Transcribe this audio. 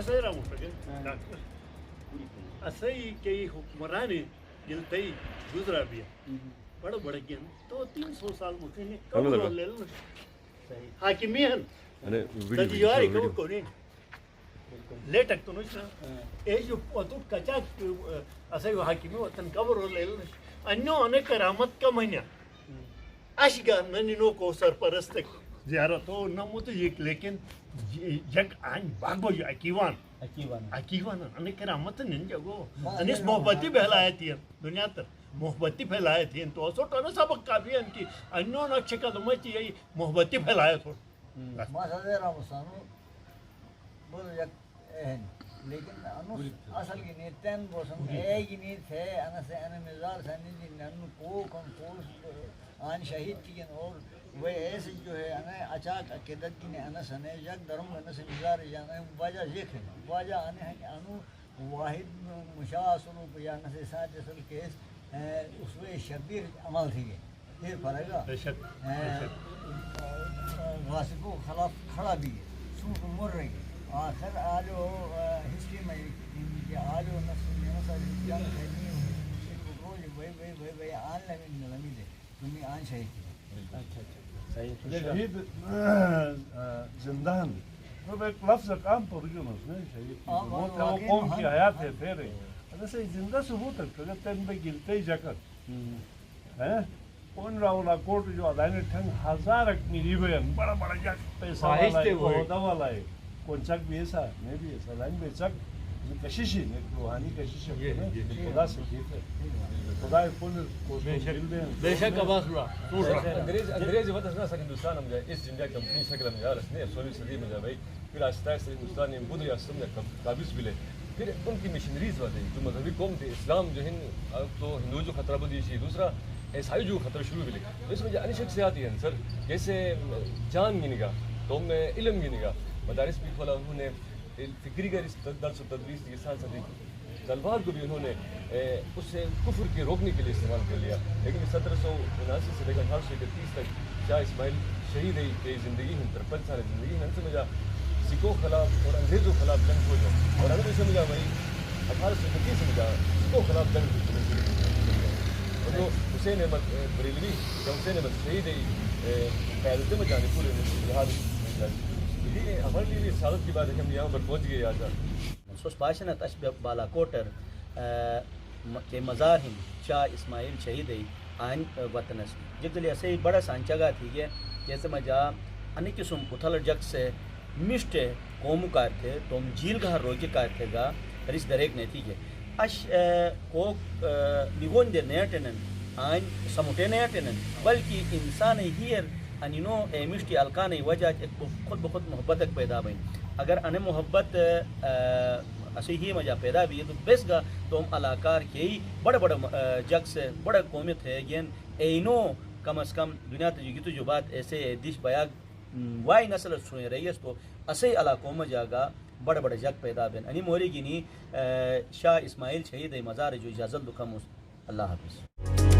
Sir doctor اصل کئی حکمران یل تھی گزرا بھی بڑا بڑا گن تو 300 سال مکن حاکمیان یاری کونے لیٹک تو نو پتو کچا اصل حاکمی وطن قبر انو ان کرامت کا منیا اشگا ننو کو سرپرست زیارت ہو نمت لیکن جگ آن باغو جو اکیوان ان کرامت نن جگو انس محبتی پھیلائے تھی دنیا تر محبتی پھیلائے تھی تو سو ٹنا سبق کافی ان کی انو نہ چھکا تو مچ یہ محبتی پھیلائے تھو ما سازے رام سانو بول یک لیکن انو اصل کی نیتن بوسن ہے کی نیت ہے انا سے انا مزار سنی دی نن کو کون پوس آن شہید کی اور وہ ایسے جو ہے انا اچاک عقیدت کی نے انا سنے یک درم انا سے مزار جانا واجہ ذکر واجہ انا ہے کہ انو واحد مشاصر یا انا سے ساتھ اصل کیس اس میں شبیر عمل تھی پھر فرگا غاصبوں کے خلاف کھڑا بھی ہے سوٹ مر رہی آخر آلو ہسٹری میں آلو نسل جان خیلی آن لگی دے تمہیں آن شہید شہید زندان وہ ایک لفظ کام پر گیا شہید وہ قوم کی حیات ہے پھر ایسے زندہ ثبوت ہے کہ تین پہ گرتے ہی جکت ہے ان راولا کوٹ جو ادائنے ٹھنگ ہزار میری بہن بڑا بڑا جگ پیسہ والا ہے عہدہ والا ہے کون چک بھی ایسا میں بھی ایسا لائن بے چک کشش ہی روحانی کشش ہے خدا سے ٹھیک ہے خدا کل بے شک آواز ہوا انگریز وطن نہ سکن ہندوستان ہم جائے اس جنگا کمپنی شکل ہم جا رسنے 16ویں صدی میں جا بھائی پھر آہستہ آہستہ ہندوستان نے بدھ ریاستوں میں قابض ملے پھر ان کی مشنریز ہوتے جو مذہبی قوم تھے اسلام جو تو ہندو جو خطرہ بدی شی دوسرا عیسائی جو خطرہ شروع ملے اس میں جو شخصیات ہیں سر جیسے جان کی نگاہ قوم میں علم کی نگاہ مدارس بھی کھولا انہوں نے فکری کا درس و تدریس کے ساتھ ساتھ تلوار کو بھی انہوں نے اس سے کفر کے روکنے کے لیے استعمال کر لیا لیکن 1779 سے لے کر 1831 تک شاہ اسماعیل شہید ہے کہ زندگی میں 53 سال زندگی میں سمجھا سکھوں خلاف اور انگریزوں خلاف جنگ ہو جائے اور ہمیں بھی سمجھا بھائی 1831 سمجھا سکھوں خلاف جنگ اور جو حسین احمد بریلوی یا حسین احمد شہید ہے قیادت میں جانے پورے جہاد یہ ہمارے لیے سعادت کی بات ہے کہ ہم یہاں پر پہنچ گئے آج سوس پاشنت اشبہ بالا کوٹر کے مزار ہم شاہ اسماعیل شہید آن وطنس جگدلی ایسے بڑا سان جگہ تھی یہ جیسے میں جا ان قسم اتھل جگ سے مشٹے قوم کار تھے تم جھیل کا روکے کار تھے گا رس دریک نہیں تھی یہ اش کو نگون دے نیٹنن آن سموٹے نیٹنن بلکہ انسان ہیر انینو مشتی الکان وجہ خود بخود محبت پیدا بھائی اگر ان محبت اسی ہی مجا پیدا بھی تو بیس گا تو ہم علاقار کے بڑے بڑے جگ سے بڑے قومت ہے ین اینو کم از کم دنیا تو جو بات ایسے دیش بیاگ وائی نسل سوئے رہی ہے تو اسی علاقوں میں جاگا بڑے بڑے جگ پیدا بین انی موری گینی شاہ اسماعیل شہید مزار جو اجازت دکھا اللہ حافظ.